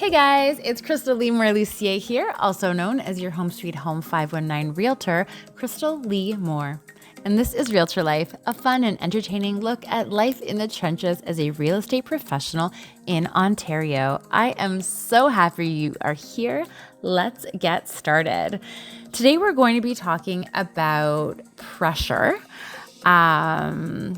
Hey guys, it's Crystal Lee Moore-Lucier here, also known as your Home Sweet Home 519 Realtor, Crystal Lee Moore. And this is Realtor Life, a fun and entertaining look at life in the trenches as a real estate professional in Ontario. I am so happy you are here. Let's get started. Today we're going to be talking about pressure. We're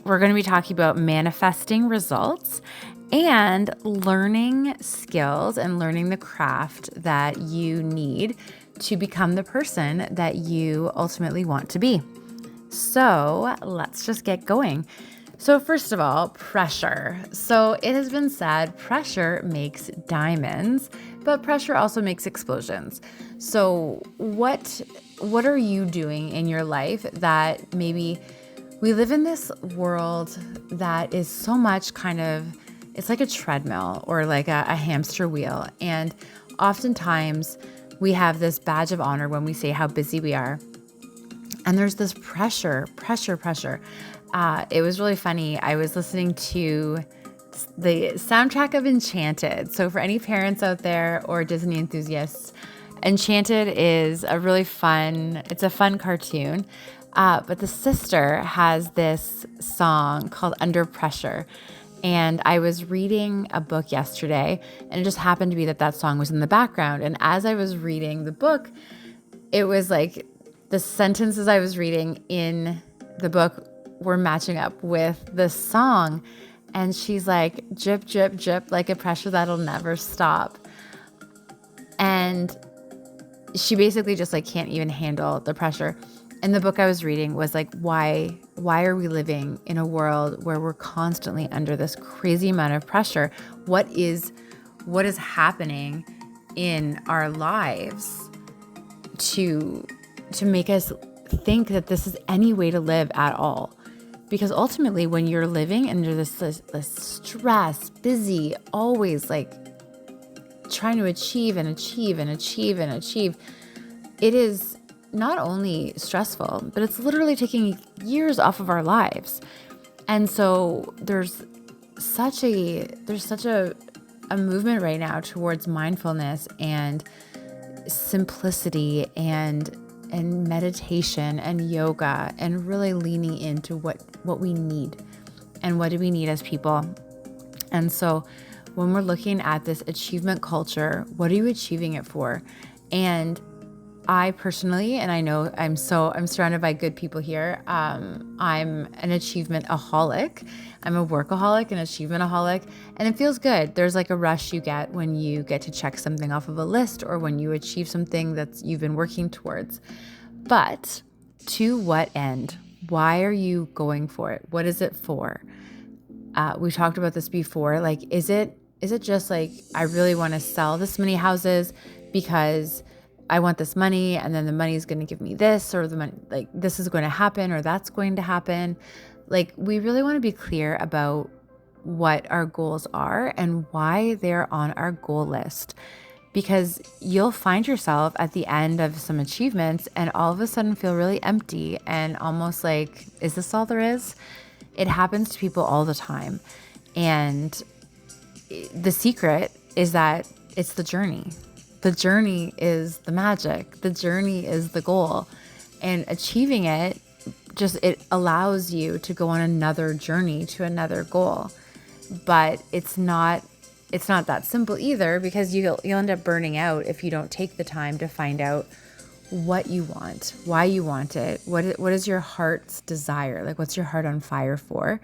going to be talking about manifesting results and learning skills and learning the craft that you need to become the person that you ultimately want to be. So let's just get going. So first of all, pressure. So it has been said pressure makes diamonds, but pressure also makes explosions. So what are you doing in your life that maybe we live in this world that is so much it's like a treadmill or like a hamster wheel. And oftentimes we have this badge of honor when we say how busy we are. And there's this pressure. It was really funny. I was listening to the soundtrack of Enchanted. So for any parents out there or Disney enthusiasts, Enchanted is it's a fun cartoon. But the sister has this song called Under Pressure. And I was reading a book yesterday, and it just happened to be that song was in the background. And as I was reading the book, it was like the sentences I was reading in the book were matching up with the song. And she's like, drip, drip, drip, like a pressure that'll never stop. And she basically just can't even handle the pressure. And the book I was reading was why are we living in a world where we're constantly under this crazy amount of pressure? What is happening in our lives to make us think that this is any way to live at all? Because ultimately, when you're living under this stress, busy, always trying to achieve, it is not only stressful, but it's literally taking years off of our lives. And so there's such a movement right now towards mindfulness and simplicity and meditation and yoga, and really leaning into what we need and what do we need as people. And so when we're looking at this achievement culture, what are you achieving it for? And I personally, and I know I'm surrounded by good people here. I'm an achievement-aholic. I'm a workaholic, an achievement-aholic, and it feels good. There's a rush you get when you get to check something off of a list or when you achieve something that you've been working towards. But to what end? Why are you going for it? What is it for? We talked about this before. Is it just I really want to sell this many houses because I want this money, and then the money is going to give me this, or the money, this is going to happen, or that's going to happen. We really want to be clear about what our goals are and why they're on our goal list, because you'll find yourself at the end of some achievements and all of a sudden feel really empty and almost is this all there is? It happens to people all the time. And the secret is that it's the journey. The journey is the magic. The journey is the goal. And achieving it allows you to go on another journey to another goal. But it's not that simple either, because you'll end up burning out if you don't take the time to find out what you want, why you want it, what is your heart's desire, what's your heart on fire for,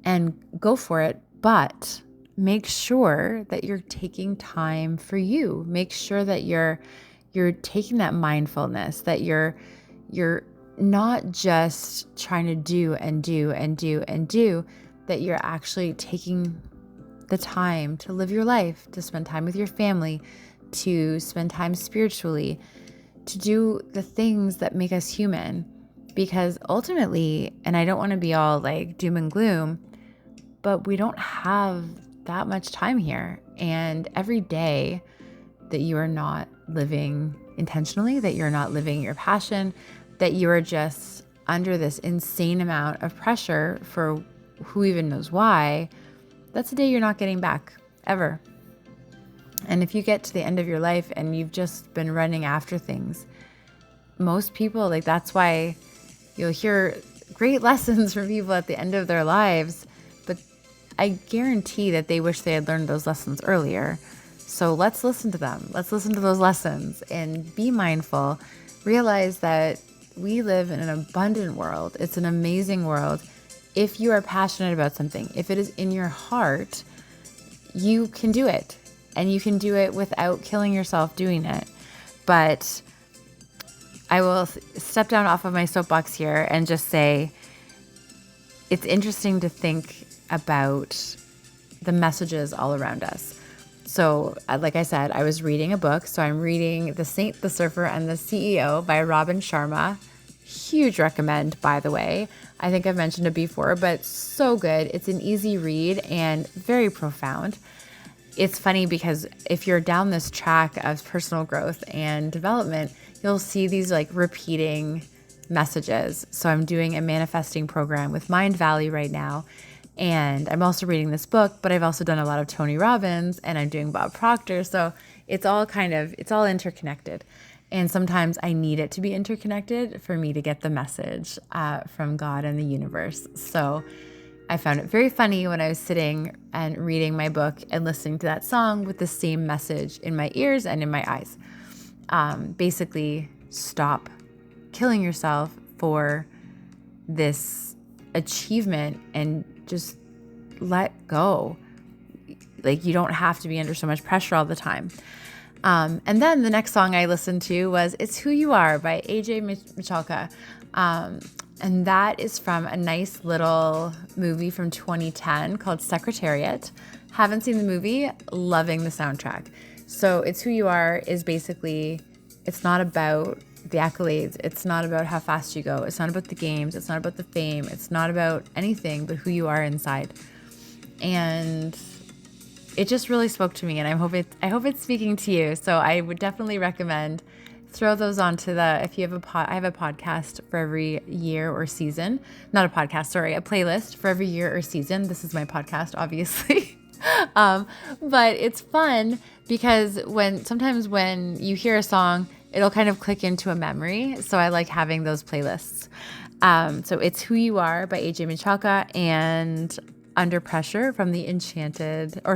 and go for it. But make sure that you're taking time for you. Make sure that you're taking that mindfulness, that you're not just trying to do, that you're actually taking the time to live your life, to spend time with your family, to spend time spiritually, to do the things that make us human. Because ultimately, and I don't want to be all doom and gloom, but we don't have that much time here. And every day that you are not living intentionally, that you're not living your passion, that you are just under this insane amount of pressure for who even knows why, that's a day you're not getting back ever. And if you get to the end of your life and you've just been running after things, most people, like, that's why you'll hear great lessons from people at the end of their lives, but I guarantee that they wish they had learned those lessons earlier. So let's listen to them. Let's listen to those lessons and be mindful. Realize that we live in an abundant world. It's an amazing world. If you are passionate about something, if it is in your heart, you can do it. And you can do it without killing yourself doing it. But I will step down off of my soapbox here and just say it's interesting to think about the messages all around us. So, like I said, I was reading a book. So I'm reading The Saint, the Surfer, and the CEO by Robin Sharma. Huge recommend, by the way. I think I've mentioned it before, but so good. It's an easy read and very profound. It's funny because if you're down this track of personal growth and development, you'll see these like repeating messages. So I'm doing a manifesting program with Mind Valley right now. And I'm also reading this book, but I've also done a lot of Tony Robbins and I'm doing Bob Proctor. So it's all interconnected. And sometimes I need it to be interconnected for me to get the message from God and the universe. So I found it very funny when I was sitting and reading my book and listening to that song with the same message in my ears and in my eyes. Basically, stop killing yourself for this achievement and just let go. Like, you don't have to be under so much pressure all the time. And then the next song I listened to was It's Who You Are by AJ Michalka. And that is from a nice little movie from 2010 called Secretariat. Haven't seen the movie, loving the soundtrack. So It's Who You Are is basically, it's not about the accolades. It's not about how fast you go. It's not about the games. It's not about the fame. It's not about anything but who you are inside. And it just really spoke to me, and I hope it's speaking to you. So I would definitely recommend throw those onto if you have I have a podcast for every year or season. Not a podcast, sorry, a playlist for every year or season. This is my podcast, obviously. But it's fun because sometimes when you hear a song, it'll kind of click into a memory. So I like having those playlists. So it's Who You Are by AJ Michalka and Under Pressure from the Encanto.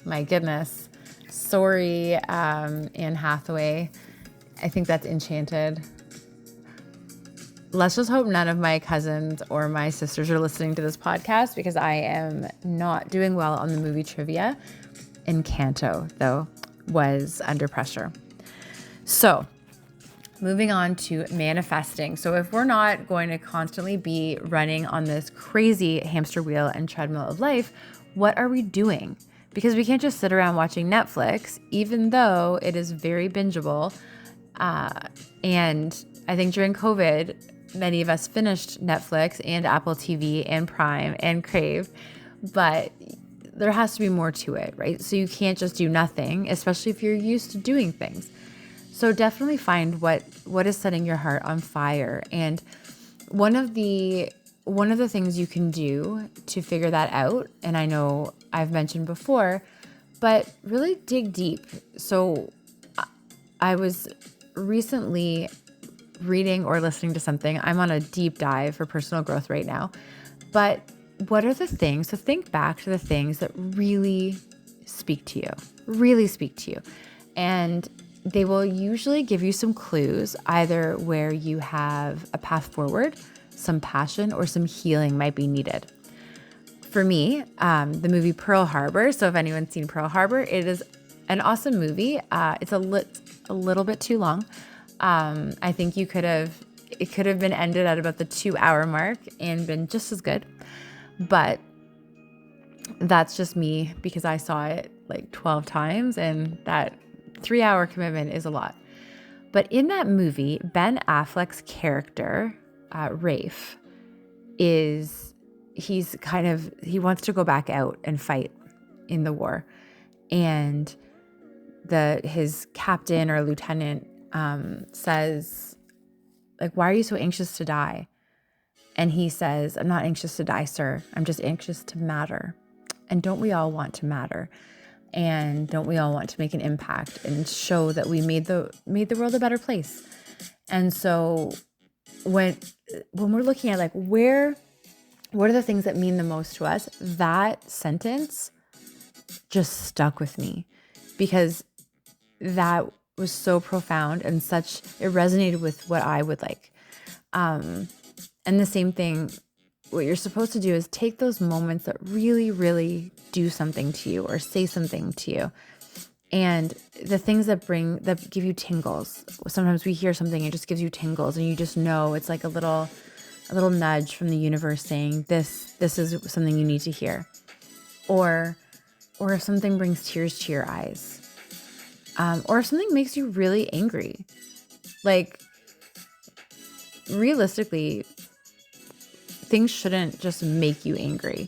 My goodness. Sorry, Anne Hathaway. I think that's Enchanted. Let's just hope none of my cousins or my sisters are listening to this podcast because I am not doing well on the movie trivia. Encanto, though, was Under Pressure. So, moving on to manifesting. So if we're not going to constantly be running on this crazy hamster wheel and treadmill of life, what are we doing? Because we can't just sit around watching Netflix, even though it is very bingeable. And I think during COVID, many of us finished Netflix and Apple TV and Prime and Crave, but there has to be more to it, right? So you can't just do nothing, especially if you're used to doing things. So definitely find what is setting your heart on fire. And one of the things you can do to figure that out, and I know I've mentioned before, but really dig deep. So I was recently reading or listening to something. I'm on a deep dive for personal growth right now. But what are the things? So think back to the things that really speak to you. And they will usually give you some clues, either where you have a path forward, some passion, or some healing might be needed. For me, the movie Pearl Harbor. So if anyone's seen Pearl Harbor, it is an awesome movie. It's a little bit too long. I think it could have been ended at about the 2-hour mark and been just as good. But that's just me because I saw it like 12 times and that 3-hour commitment is a lot. But in that movie, Ben Affleck's character, Rafe, he wants to go back out and fight in the war. And his captain or lieutenant says, like, why are you so anxious to die? And he says, I'm not anxious to die, sir. I'm just anxious to matter. And don't we all want to matter? And don't we all want to make an impact and show that we made the world a better place? And so when we're looking at like what are the things that mean the most to us, that sentence just stuck with me because that was so profound and it resonated with what I would like. And the same thing, what you're supposed to do is take those moments that really, really do something to you or say something to you. And the things that give you tingles. Sometimes we hear something, it just gives you tingles and you just know it's like a little nudge from the universe saying this is something you need to hear. Or if something brings tears to your eyes. Or if something makes you really angry. Like, realistically, things shouldn't just make you angry.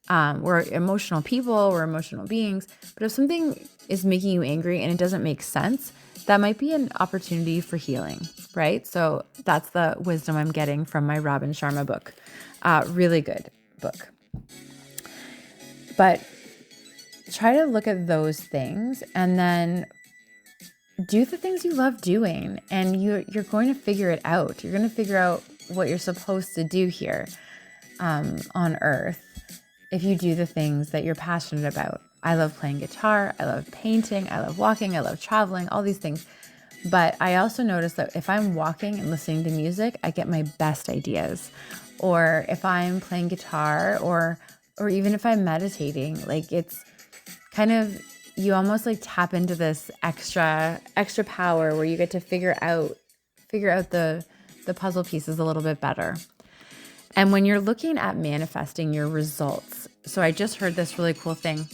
We're emotional people, we're emotional beings, but if something is making you angry and it doesn't make sense, that might be an opportunity for healing, right? So that's the wisdom I'm getting from my Robin Sharma book. Really good book. But try to look at those things and then do the things you love doing, and you're going to figure it out. You're going to figure out what you're supposed to do here on Earth if you do the things that you're passionate about. I love playing guitar. I love painting. I love walking. I love traveling, all these things. But I also notice that if I'm walking and listening to music, I get my best ideas. Or if I'm playing guitar or even if I'm meditating, like it's kind of, you almost like tap into this extra power where you get to figure out the puzzle pieces a little bit better. And when you're looking at manifesting your results, so I just heard this really cool thing.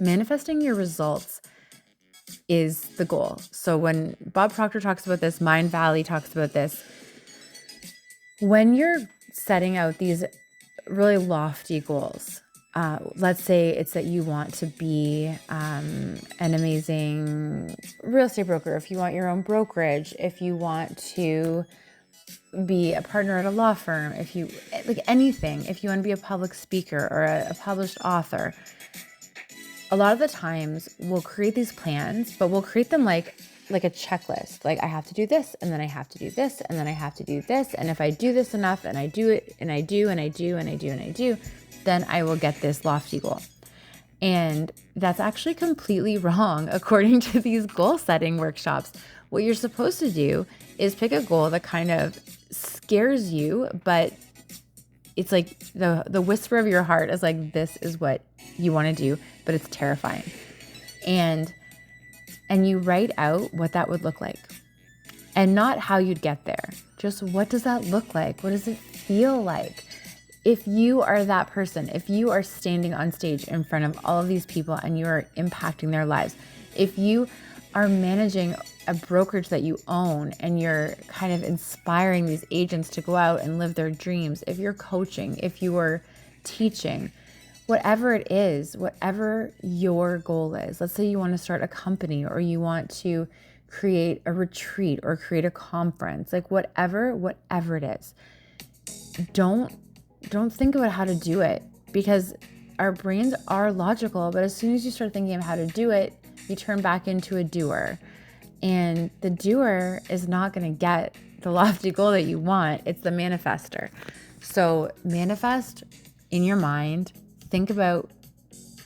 Manifesting your results is the goal. So when Bob Proctor talks about this, Mind Valley talks about this, when you're setting out these really lofty goals, let's say it's that you want to be an amazing real estate broker, if you want your own brokerage, if you want to be a partner at a law firm, if you like anything, if you want to be a public speaker or a published author, a lot of the times we'll create these plans, but we'll create them like a checklist. Like I have to do this, and then I have to do this, and then I have to do this. And if I do this enough and I do it and I do and I do and I do and I do, then I will get this lofty goal. And that's actually completely wrong according to these goal setting workshops. What you're supposed to do is pick a goal that kind of scares you, but it's like the whisper of your heart is like, this is what you want to do, but it's terrifying. And you write out what that would look like, and not how you'd get there. Just what does that look like? What does it feel like? If you are that person, if you are standing on stage in front of all of these people and you are impacting their lives, if you are managing a brokerage that you own and you're kind of inspiring these agents to go out and live their dreams, if you're coaching, if you are teaching, whatever it is, whatever your goal is, let's say you want to start a company or you want to create a retreat or create a conference, like whatever it is, don't think about how to do it, because our brains are logical, but as soon as you start thinking of how to do it, you turn back into a doer. And the doer is not going to get the lofty goal that you want. It's the manifester. So manifest in your mind. Think about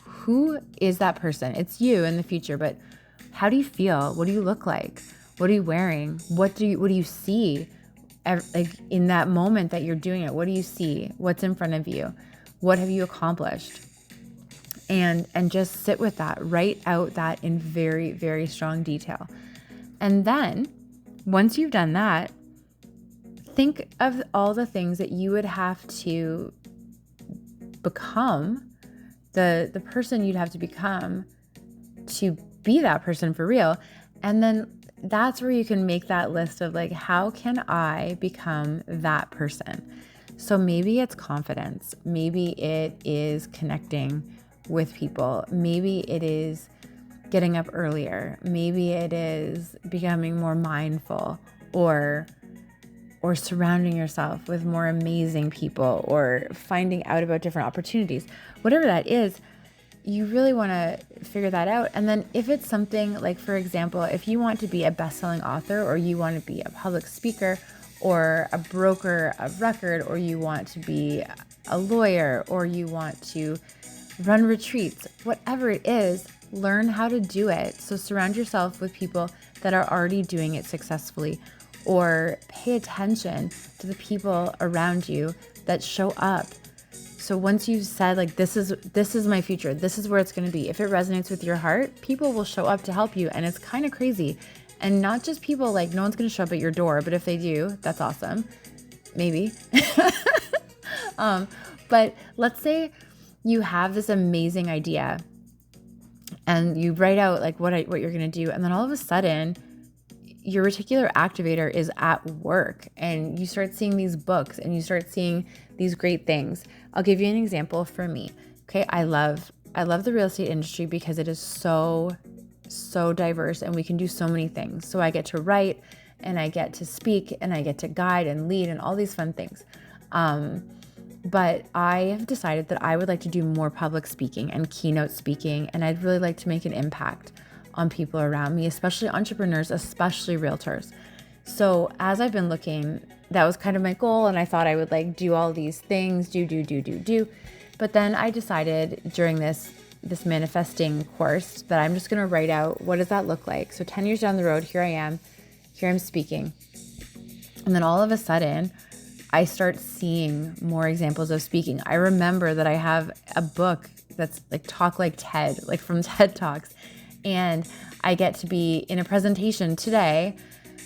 who is that person. It's you in the future, but how do you feel? What do you look like? What are you wearing? What do you see? Like in that moment that you're doing it, what do you see? What's in front of you? What have you accomplished? And just sit with that. Write out that in very, very strong detail. And then once you've done that, think of all the things that you would have to become, the person you'd have to become to be that person for real. And then that's where you can make that list of like, how can I become that person? So maybe it's confidence. Maybe it is connecting with people. Maybe it is getting up earlier. Maybe it is becoming more mindful, or surrounding yourself with more amazing people, or finding out about different opportunities. Whatever that is, you really want to figure that out. And then if it's something like, for example, if you want to be a best-selling author, or you want to be a public speaker, or a broker of record, or you want to be a lawyer, or you want to run retreats, whatever it is, learn how to do it. So surround yourself with people that are already doing it successfully, or pay attention to the people around you that show up. So once you've said, like, this is my future, this is where it's going to be, if it resonates with your heart, people will show up to help you. And it's kind of crazy. And not just people, like, no one's going to show up at your door, but if they do, that's awesome. Maybe. But let's say you have this amazing idea and you write out like what you're going to do. And then all of a sudden your reticular activator is at work, and you start seeing these books and you start seeing these great things. I'll give you an example for me. Okay. I love the real estate industry because it is so diverse and we can do so many things. So I get to write, and I get to speak, and I get to guide and lead and all these fun things. But I have decided that I would like to do more public speaking and keynote speaking, and I'd really like to make an impact on people around me, especially entrepreneurs, especially realtors. So as I've been looking, that was kind of my goal, and I thought I would like do all these things, do. But then I decided during this manifesting course that I'm just going to write out, what does that look like? So 10 years down the road, here I'm speaking. And then all of a sudden, I start seeing more examples of speaking. I remember that I have a book that's like Talk Like TED, like from TED Talks. And I get to be in a presentation today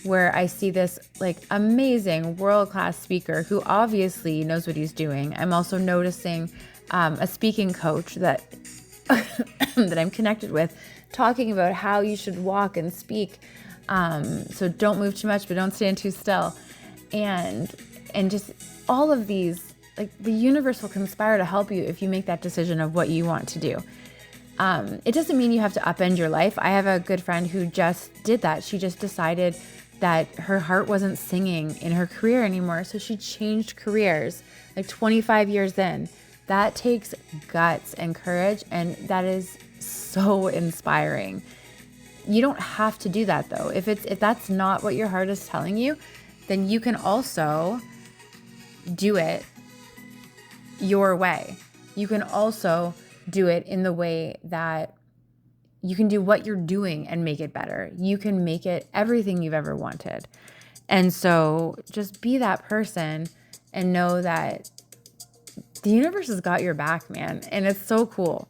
where I see this like amazing world-class speaker who obviously knows what he's doing. I'm also noticing a speaking coach that that I'm connected with, talking about how you should walk and speak. So don't move too much, but don't stand too still. And just all of these, like, the universe will conspire to help you if you make that decision of what you want to do. It doesn't mean you have to upend your life. I have a good friend who just did that. She just decided that her heart wasn't singing in her career anymore. So she changed careers like 25 years in. That takes guts and courage, and that is so inspiring. You don't have to do that though. If that's not what your heart is telling you, then you can also do it your way. You can also do it in the way that you can do what you're doing and make it better. You can make it everything you've ever wanted. And so just be that person and know that the universe has got your back, man. And it's so cool.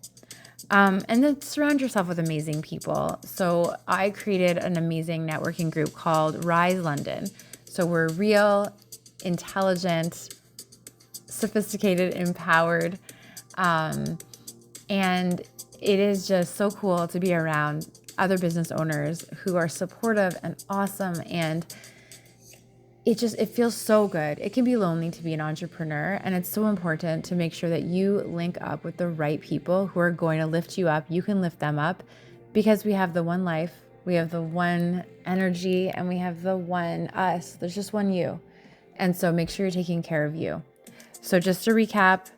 And then surround yourself with amazing people. So I created an amazing networking group called Rise London. So we're real, intelligent, sophisticated, empowered. And it is just so cool to be around other business owners who are supportive and awesome. And it feels so good. It can be lonely to be an entrepreneur, and it's so important to make sure that you link up with the right people who are going to lift you up. You can lift them up because we have the one life, we have the one energy, and we have the one us. There's just one you. And so make sure you're taking care of you. So just to recap,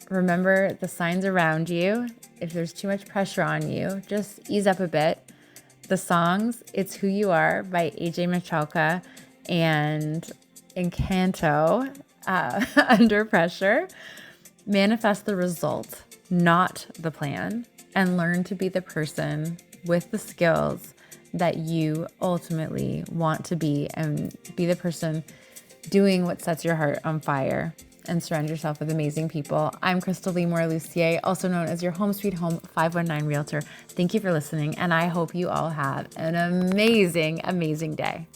remember the signs around you. If there's too much pressure on you, just ease up a bit. The songs, It's Who You Are by AJ Michalka and Encanto, Under Pressure. Manifest the result, not the plan, and learn to be the person with the skills that you ultimately want to be, and be the person doing what sets your heart on fire, and surround yourself with amazing people. I'm Crystal Lee Moore-Lucier, also known as your Home Sweet Home 519 Realtor. Thank you for listening, and I hope you all have an amazing, amazing day.